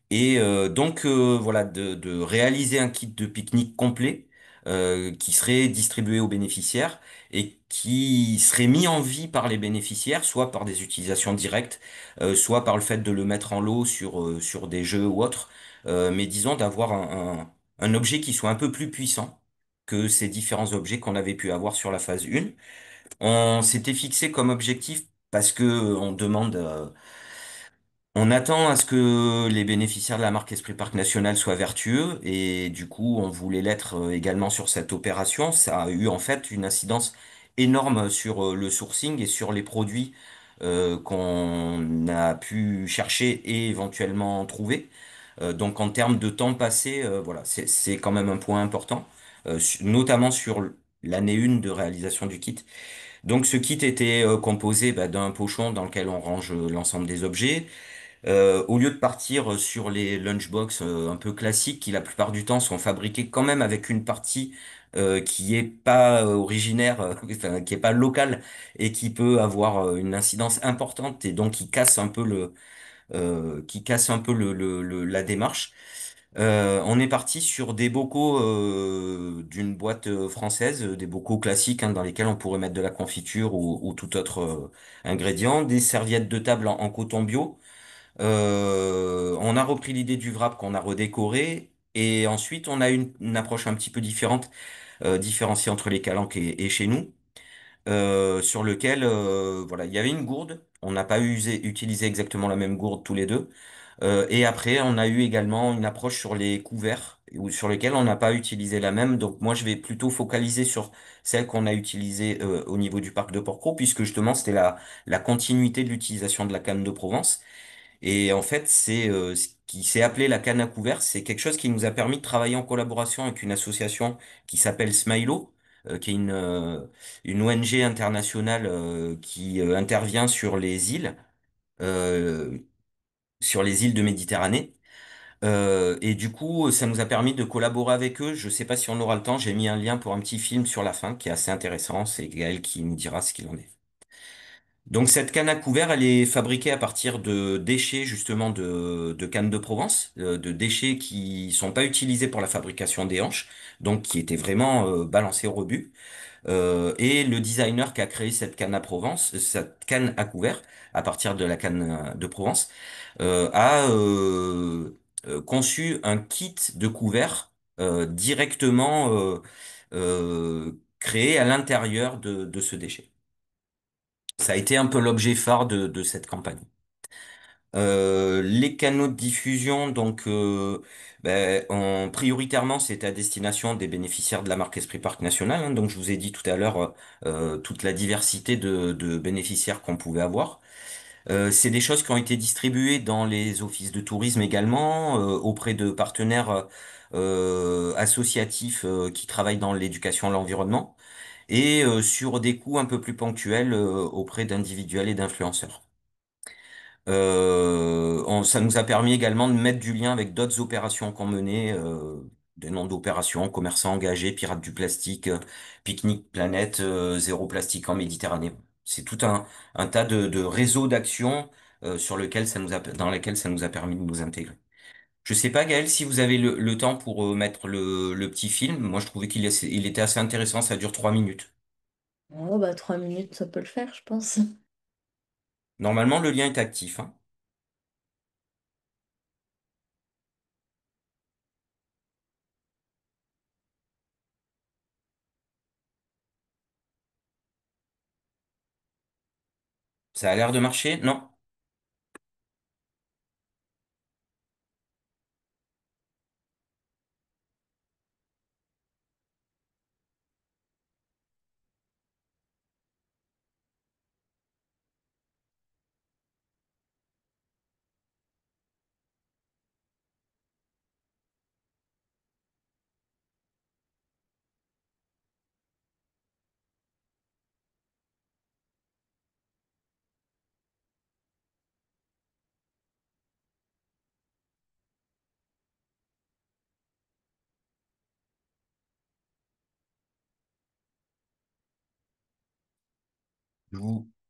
Et donc voilà, de réaliser un kit de pique-nique complet qui serait distribué aux bénéficiaires et qui serait mis en vie par les bénéficiaires, soit par des utilisations directes, soit par le fait de le mettre en lot sur des jeux ou autres. Mais disons d'avoir un objet qui soit un peu plus puissant que ces différents objets qu'on avait pu avoir sur la phase 1. On s'était fixé comme objectif parce que on demande on attend à ce que les bénéficiaires de la marque Esprit Parc National soient vertueux et du coup on voulait l'être également sur cette opération. Ça a eu en fait une incidence énorme sur le sourcing et sur les produits qu'on a pu chercher et éventuellement trouver. Donc en termes de temps passé, voilà, c'est quand même un point important, notamment sur l'année 1 de réalisation du kit. Donc ce kit était composé d'un pochon dans lequel on range l'ensemble des objets. Au lieu de partir sur les lunchbox un peu classiques qui la plupart du temps sont fabriqués quand même avec une partie qui est pas originaire, enfin, qui est pas locale et qui peut avoir une incidence importante et donc qui casse un peu la démarche. On est parti sur des bocaux d'une boîte française, des bocaux classiques hein, dans lesquels on pourrait mettre de la confiture ou tout autre ingrédient, des serviettes de table en coton bio. On a repris l'idée du wrap qu'on a redécoré et ensuite on a une approche un petit peu différente, différenciée entre les calanques et chez nous, sur lequel voilà il y avait une gourde. On n'a pas utilisé exactement la même gourde tous les deux. Et après on a eu également une approche sur les couverts ou sur lesquels on n'a pas utilisé la même. Donc moi je vais plutôt focaliser sur celle qu'on a utilisée au niveau du parc de Porquerolles puisque justement c'était la continuité de l'utilisation de la canne de Provence. Et en fait, c'est ce qui s'est appelé la canne à couvert. C'est quelque chose qui nous a permis de travailler en collaboration avec une association qui s'appelle Smilo, qui est une ONG internationale qui intervient euh, sur les îles de Méditerranée. Et du coup, ça nous a permis de collaborer avec eux. Je sais pas si on aura le temps. J'ai mis un lien pour un petit film sur la fin qui est assez intéressant. C'est Gaël qui nous dira ce qu'il en est. Donc cette canne à couvert, elle est fabriquée à partir de déchets justement de canne de Provence, de déchets qui sont pas utilisés pour la fabrication des hanches, donc qui étaient vraiment balancés au rebut. Et le designer qui a créé cette canne à Provence, cette canne à couvert à partir de la canne de Provence, a conçu un kit de couvert directement créé à l'intérieur de ce déchet. Ça a été un peu l'objet phare de cette campagne. Les canaux de diffusion, donc, prioritairement, c'est à destination des bénéficiaires de la marque Esprit Parc National. Hein. Donc, je vous ai dit tout à l'heure toute la diversité de bénéficiaires qu'on pouvait avoir. C'est des choses qui ont été distribuées dans les offices de tourisme également, auprès de partenaires associatifs qui travaillent dans l'éducation à l'environnement, et sur des coûts un peu plus ponctuels auprès d'individuels et d'influenceurs. Ça nous a permis également de mettre du lien avec d'autres opérations qu'on menait, des noms d'opérations, commerçants engagés, pirates du plastique, Pique-Nique Planète, zéro plastique en Méditerranée. C'est tout un tas de réseaux d'actions dans lesquels ça nous a permis de nous intégrer. Je sais pas, Gaël, si vous avez le temps pour mettre le petit film. Moi, je trouvais il était assez intéressant. Ça dure 3 minutes. Oh, bah 3 minutes, ça peut le faire, je pense. Normalement, le lien est actif, hein. Ça a l'air de marcher? Non?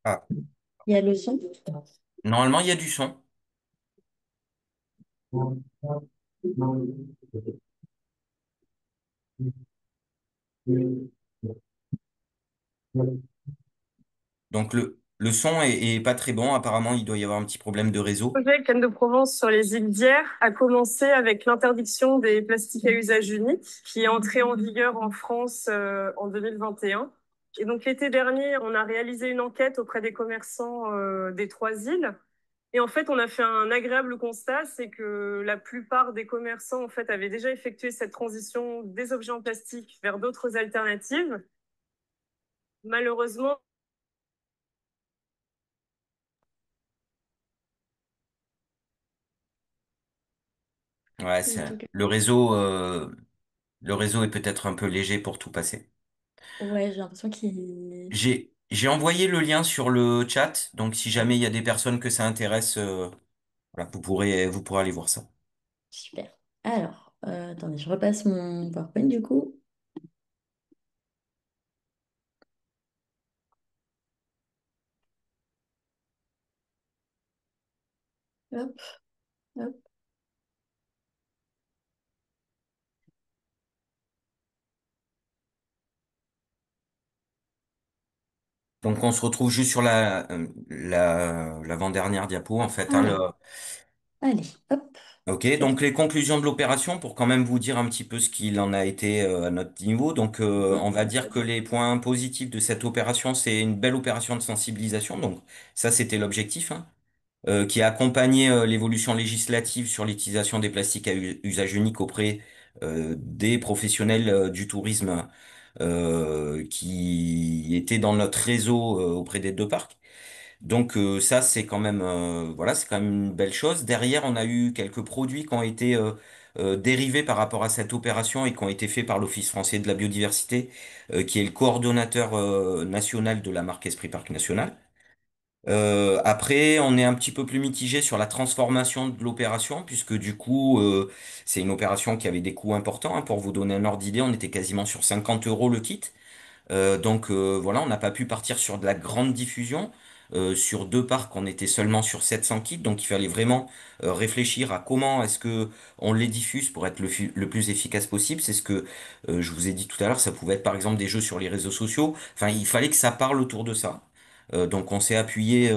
Ah. Il y a le son. Normalement, il y a du son. Donc le son est pas très bon. Apparemment, il doit y avoir un petit problème de réseau. Le projet Cannes de Provence sur les îles d'Hyères a commencé avec l'interdiction des plastiques à usage unique qui est entrée en vigueur en France en 2021. Et donc l'été dernier, on a réalisé une enquête auprès des commerçants des trois îles. Et en fait, on a fait un agréable constat, c'est que la plupart des commerçants en fait avaient déjà effectué cette transition des objets en plastique vers d'autres alternatives. Malheureusement, Ouais, En tout cas. le réseau est peut-être un peu léger pour tout passer. Ouais, j'ai l'impression qu'il... J'ai envoyé le lien sur le chat. Donc, si jamais il y a des personnes que ça intéresse, voilà, vous pourrez aller voir ça. Super. Alors, attendez, je repasse mon PowerPoint du coup. Hop, hop. Donc, on se retrouve juste sur l'avant-dernière diapo, en fait, hein, Ah, allez, hop. Ok, C'est donc les conclusions de l'opération, pour quand même vous dire un petit peu ce qu'il en a été à notre niveau. Donc, on va dire que les points positifs de cette opération, c'est une belle opération de sensibilisation. Donc, ça, c'était l'objectif, hein, qui a accompagné l'évolution législative sur l'utilisation des plastiques à usage unique auprès des professionnels du tourisme qui étaient dans notre réseau auprès des deux parcs. Donc ça c'est quand même voilà c'est quand même une belle chose. Derrière on a eu quelques produits qui ont été dérivés par rapport à cette opération et qui ont été faits par l'Office français de la biodiversité qui est le coordonnateur national de la marque Esprit Parc National. Après on est un petit peu plus mitigé sur la transformation de l'opération puisque du coup c'est une opération qui avait des coûts importants, hein. Pour vous donner un ordre d'idée on était quasiment sur 50 euros le kit. Donc voilà, on n'a pas pu partir sur de la grande diffusion. Sur deux parcs, on était seulement sur 700 kits, donc il fallait vraiment réfléchir à comment est-ce que on les diffuse pour être le plus efficace possible. C'est ce que je vous ai dit tout à l'heure, ça pouvait être par exemple des jeux sur les réseaux sociaux. Enfin, il fallait que ça parle autour de ça. Donc on s'est appuyé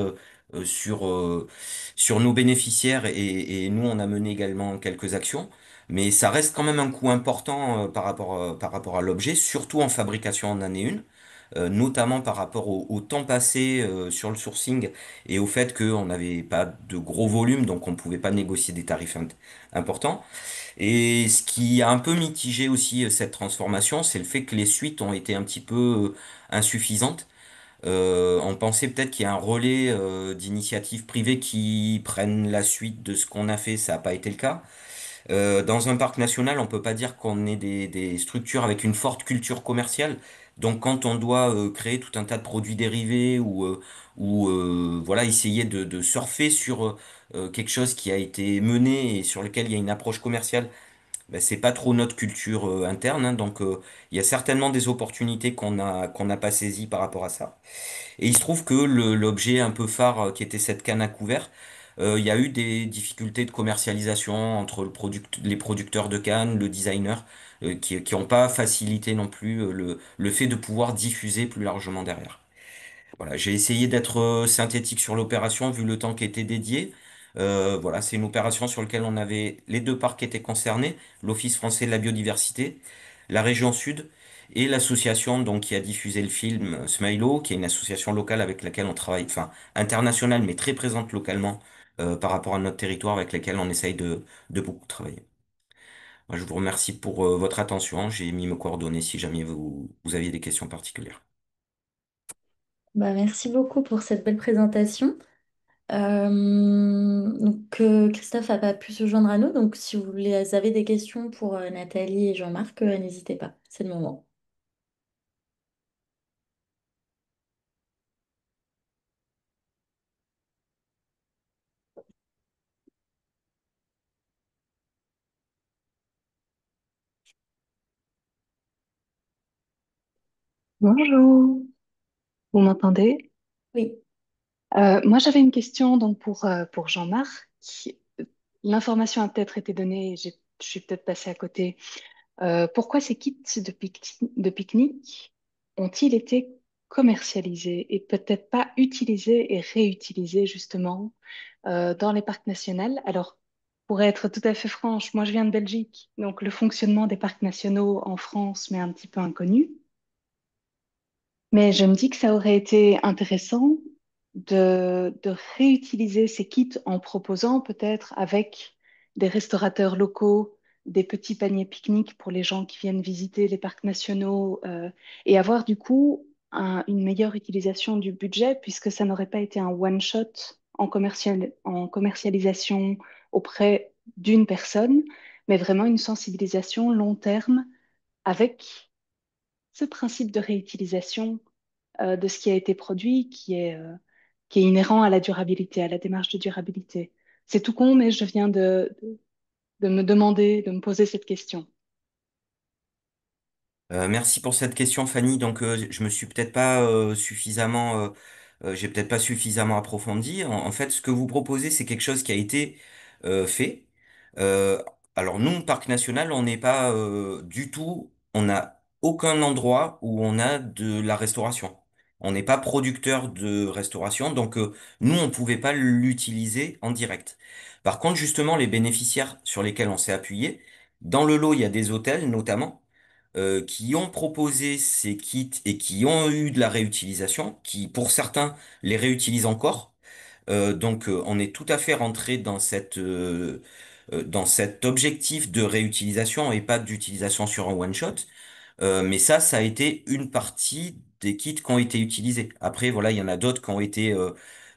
sur nos bénéficiaires et nous on a mené également quelques actions. Mais ça reste quand même un coût important par rapport à l'objet, surtout en fabrication en année 1, notamment par rapport au temps passé sur le sourcing et au fait qu'on n'avait pas de gros volumes, donc on ne pouvait pas négocier des tarifs importants. Et ce qui a un peu mitigé aussi cette transformation, c'est le fait que les suites ont été un petit peu insuffisantes. On pensait peut-être qu'il y a un relais d'initiatives privées qui prennent la suite de ce qu'on a fait, ça n'a pas été le cas. Dans un parc national, on peut pas dire qu'on ait des structures avec une forte culture commerciale. Donc, quand on doit créer tout un tas de produits dérivés ou voilà essayer de surfer sur quelque chose qui a été mené et sur lequel il y a une approche commerciale, ben, c'est pas trop notre culture interne, hein. Donc, il y a certainement des opportunités qu'on n'a pas saisies par rapport à ça. Et il se trouve que l'objet un peu phare qui était cette canne à couvert, il y a eu des difficultés de commercialisation entre les producteurs de cannes, le designer, qui ont pas facilité non plus le fait de pouvoir diffuser plus largement derrière. Voilà, j'ai essayé d'être synthétique sur l'opération vu le temps qui était dédié. Voilà, c'est une opération sur laquelle on avait les deux parcs qui étaient concernés, l'Office français de la biodiversité, la région sud et l'association donc qui a diffusé le film Smilo, qui est une association locale avec laquelle on travaille, enfin internationale mais très présente localement par rapport à notre territoire avec laquelle on essaye de beaucoup travailler. Moi, je vous remercie pour votre attention. J'ai mis mes coordonnées si jamais vous aviez des questions particulières. Bah, merci beaucoup pour cette belle présentation. Christophe n'a pas pu se joindre à nous, donc si vous avez des questions pour Nathalie et Jean-Marc, n'hésitez pas, c'est le moment. Bonjour, vous m'entendez? Oui. Moi, j'avais une question donc pour Jean-Marc. L'information a peut-être été donnée, je suis peut-être passée à côté. Pourquoi ces kits de pique-nique ont-ils été commercialisés et peut-être pas utilisés et réutilisés justement dans les parcs nationaux? Alors, pour être tout à fait franche, moi je viens de Belgique, donc le fonctionnement des parcs nationaux en France m'est un petit peu inconnu. Mais je me dis que ça aurait été intéressant de réutiliser ces kits en proposant peut-être avec des restaurateurs locaux des petits paniers pique-nique pour les gens qui viennent visiter les parcs nationaux et avoir du coup une meilleure utilisation du budget puisque ça n'aurait pas été un one-shot en commercialisation auprès d'une personne, mais vraiment une sensibilisation long terme avec ce principe de réutilisation de ce qui a été produit qui est inhérent à la durabilité, à la démarche de durabilité. C'est tout con, mais je viens de me demander, de me poser cette question. Merci pour cette question, Fanny. Donc, je me suis peut-être pas j'ai peut-être pas suffisamment approfondi. En fait, ce que vous proposez, c'est quelque chose qui a été fait. Euh, alors, nous, parc national, on n'est pas du tout, on n'a aucun endroit où on a de la restauration. On n'est pas producteur de restauration, donc nous, on pouvait pas l'utiliser en direct. Par contre, justement, les bénéficiaires sur lesquels on s'est appuyé, dans le lot, il y a des hôtels, notamment qui ont proposé ces kits et qui ont eu de la réutilisation, qui pour certains les réutilisent encore. On est tout à fait rentré dans cet objectif de réutilisation et pas d'utilisation sur un one shot. Mais ça a été une partie des kits qui ont été utilisés. Après, voilà, il y en a d'autres qui ont été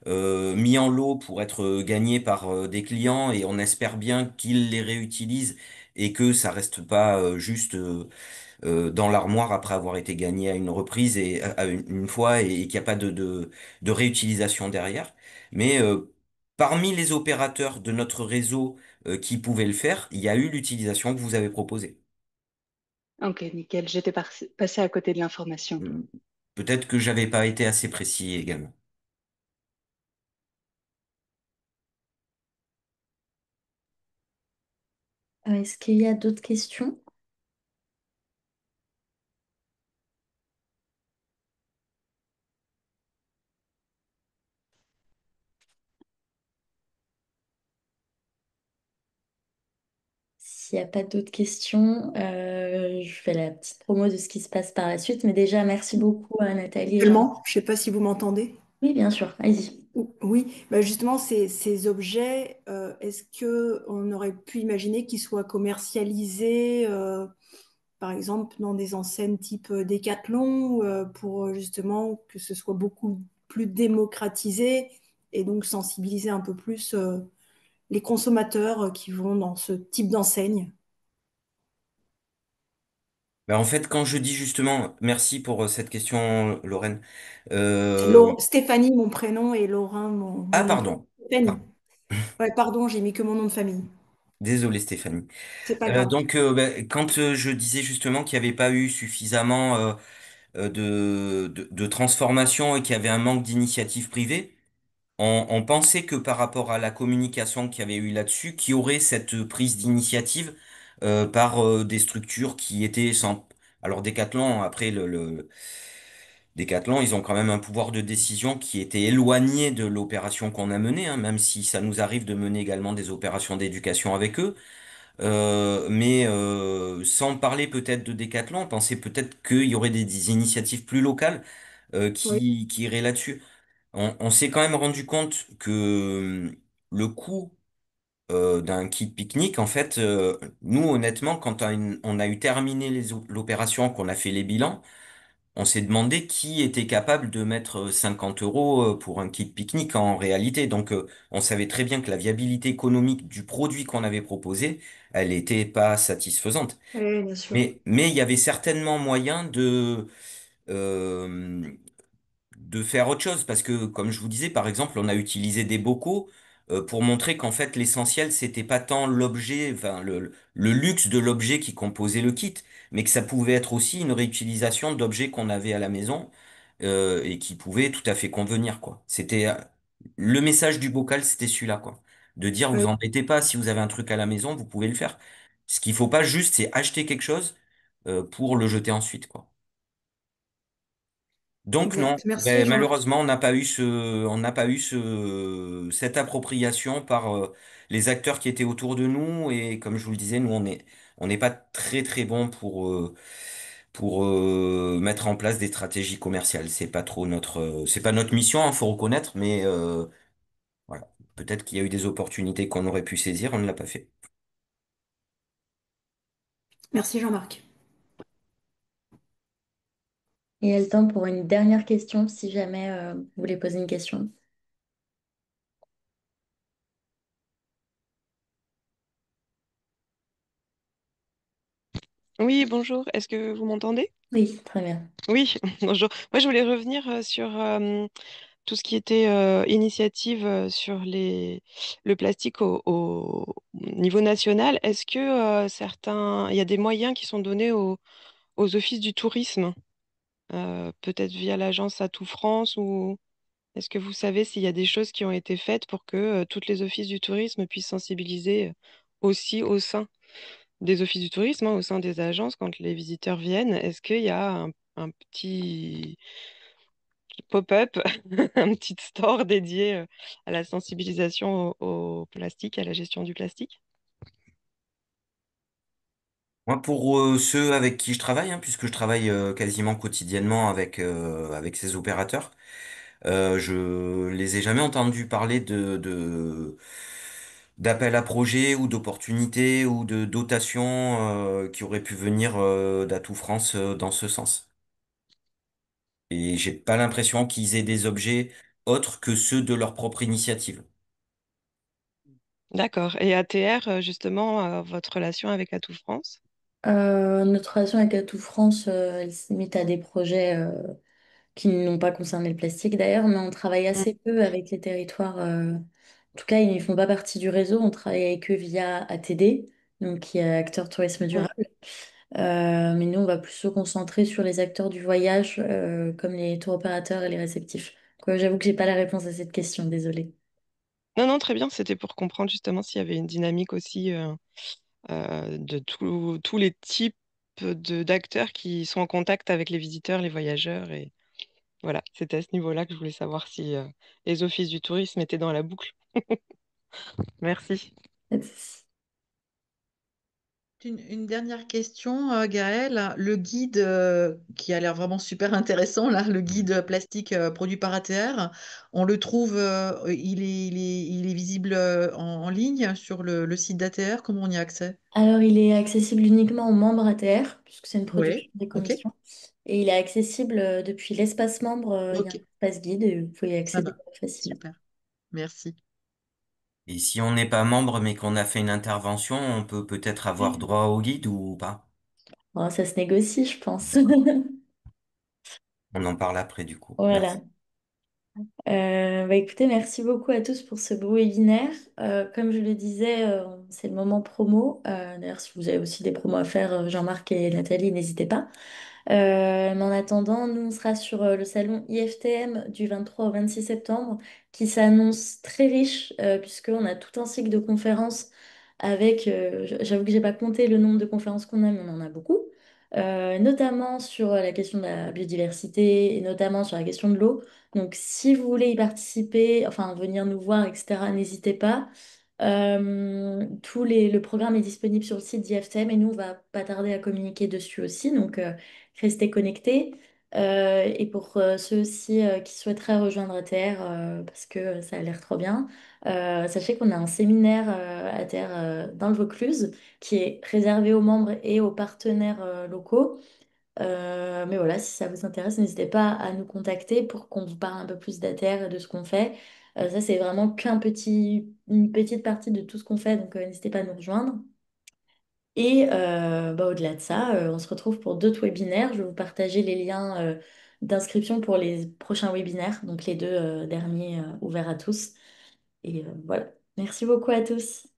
mis en lot pour être gagnés par des clients et on espère bien qu'ils les réutilisent et que ça reste pas juste dans l'armoire après avoir été gagné à une reprise et à une fois et qu'il n'y a pas de réutilisation derrière. Mais parmi les opérateurs de notre réseau qui pouvaient le faire, il y a eu l'utilisation que vous avez proposée. Ok, nickel, passée à côté de l'information. Hmm. Peut-être que j'avais pas été assez précis également. Est-ce qu'il y a d'autres questions? S'il n'y a pas d'autres questions, je fais la petite promo de ce qui se passe par la suite. Mais déjà, merci beaucoup à Nathalie et Jean. Actuellement, je ne sais pas si vous m'entendez. Oui, bien sûr, allez-y. Oui, bah justement, ces objets, est-ce que on aurait pu imaginer qu'ils soient commercialisés, par exemple, dans des enseignes type Decathlon, pour justement que ce soit beaucoup plus démocratisé et donc sensibiliser un peu plus les consommateurs qui vont dans ce type d'enseigne? Ben, en fait, quand je dis justement, merci pour cette question, Lorraine. C'est Euh, Stéphanie, mon prénom, et Laurent, mon Ah, nom de famille. pardon. Stéphanie. Pardon. Ouais, pardon, j'ai mis que mon nom de famille. Désolé, Stéphanie. C'est pas grave. Quand je disais justement qu'il n'y avait pas eu suffisamment de transformation et qu'il y avait un manque d'initiative privée, on pensait que par rapport à la communication qu'il y avait eu là-dessus, qu'il y aurait cette prise d'initiative par des structures qui étaient sans... Alors Decathlon, après Decathlon, ils ont quand même un pouvoir de décision qui était éloigné de l'opération qu'on a menée, hein, même si ça nous arrive de mener également des opérations d'éducation avec eux. Mais sans parler peut-être de Décathlon, on pensait peut-être qu'il y aurait des initiatives plus locales Oui. qui iraient là-dessus. On s'est quand même rendu compte que le coût d'un kit pique-nique, en fait, nous, honnêtement, quand on a eu terminé l'opération, qu'on a fait les bilans, on s'est demandé qui était capable de mettre 50 euros pour un kit pique-nique en réalité. Donc, on savait très bien que la viabilité économique du produit qu'on avait proposé, elle n'était pas satisfaisante. Oui, bien sûr. Mais il y avait certainement moyen euh, de faire autre chose parce que, comme je vous disais, par exemple, on a utilisé des bocaux pour montrer qu'en fait, l'essentiel, c'était pas tant l'objet, enfin, le luxe de l'objet qui composait le kit, mais que ça pouvait être aussi une réutilisation d'objets qu'on avait à la maison et qui pouvaient tout à fait convenir, quoi. C'était le message du bocal, c'était celui-là, quoi. De dire, vous Oui, embêtez pas, si vous avez un truc à la maison, vous pouvez le faire. Ce qu'il faut pas juste, c'est acheter quelque chose pour le jeter ensuite, quoi. Donc non, exact. Merci ben, Jean-Marc. malheureusement, on n'a pas eu cette appropriation par les acteurs qui étaient autour de nous et comme je vous le disais, nous on n'est pas très très bon pour mettre en place des stratégies commerciales. C'est pas notre mission, il faut reconnaître, mais voilà, peut-être qu'il y a eu des opportunités qu'on aurait pu saisir, on ne l'a pas fait. Merci Jean-Marc. Et il y a le temps pour une dernière question, si jamais vous voulez poser une question. Oui, bonjour. Est-ce que vous m'entendez? Oui, très bien. Oui, bonjour. Moi, je voulais revenir sur tout ce qui était initiative sur le plastique au niveau national. Est-ce que il y a des moyens qui sont donnés aux offices du tourisme, peut-être via l'agence Atout France, ou est-ce que vous savez s'il y a des choses qui ont été faites pour que toutes les offices du tourisme puissent sensibiliser aussi au sein des offices du tourisme, hein, au sein des agences, quand les visiteurs viennent, est-ce qu'il y a un petit pop-up, un petit store dédié à la sensibilisation au plastique, à la gestion du plastique? Moi, pour ceux avec qui je travaille, hein, puisque je travaille quasiment quotidiennement avec ces opérateurs, je les ai jamais entendus parler d'appels à projets ou d'opportunités ou de dotations qui auraient pu venir d'Atout France dans ce sens. Et j'ai pas l'impression qu'ils aient des objets autres que ceux de leur propre initiative. D'accord. Et ATR, justement, votre relation avec Atout France? Notre relation avec Atout France, elle se limite à des projets qui n'ont pas concerné le plastique d'ailleurs, mais on travaille Mm. assez peu avec les territoires. En tout cas, ils ne font pas partie du réseau. On travaille avec eux via ATD, donc qui est acteur tourisme Mm. durable. Mais nous, on va plus se concentrer sur les acteurs du voyage, comme les tour opérateurs et les réceptifs. Quoi, j'avoue que j'ai pas la réponse à cette question, désolée. Non, non, très bien. C'était pour comprendre justement s'il y avait une dynamique aussi de tous les types d'acteurs qui sont en contact avec les visiteurs, les voyageurs. Et voilà, c'était à ce niveau-là que je voulais savoir si les offices du tourisme étaient dans la boucle. Merci. Une dernière question, Gaëlle. Le guide qui a l'air vraiment super intéressant, là, le guide plastique produit par ATR, on le trouve, il est visible en ligne sur le site d'ATR. Comment on y a accès? Alors, il est accessible uniquement aux membres ATR, puisque c'est une Oui, production des ok, commissions. Et il est accessible depuis l'espace membre. Il y a un ok, espace guide et vous pouvez y ça accéder va, facilement. super, merci. Et si on n'est pas membre mais qu'on a fait une intervention, on peut peut-être avoir droit au guide ou pas? Bon, ça se négocie, je pense. On en parle après du coup. Voilà. Merci. Bah écoutez, merci beaucoup à tous pour ce beau webinaire. Comme je le disais, c'est le moment promo. D'ailleurs, si vous avez aussi des promos à faire, Jean-Marc et Nathalie, n'hésitez pas. Mais en attendant, nous, on sera sur le salon IFTM du 23 au 26 septembre, qui s'annonce très riche, puisqu'on a tout un cycle de conférences avec, j'avoue que j'ai pas compté le nombre de conférences qu'on a, mais on en a beaucoup. Notamment sur la question de la biodiversité et notamment sur la question de l'eau. Donc, si vous voulez y participer, enfin venir nous voir, etc., n'hésitez pas. Le programme est disponible sur le site d'IFTM et nous, on va pas tarder à communiquer dessus aussi. Donc, restez connectés. Et pour ceux aussi qui souhaiteraient rejoindre ATR, parce que ça a l'air trop bien, sachez qu'on a un séminaire ATR dans le Vaucluse qui est réservé aux membres et aux partenaires locaux. Mais voilà, si ça vous intéresse, n'hésitez pas à nous contacter pour qu'on vous parle un peu plus d'ATR et de ce qu'on fait. Ça, c'est vraiment une petite partie de tout ce qu'on fait, donc n'hésitez pas à nous rejoindre. Et au-delà de ça, on se retrouve pour d'autres webinaires. Je vais vous partager les liens d'inscription pour les prochains webinaires, donc les deux derniers ouverts à tous. Et voilà, merci beaucoup à tous.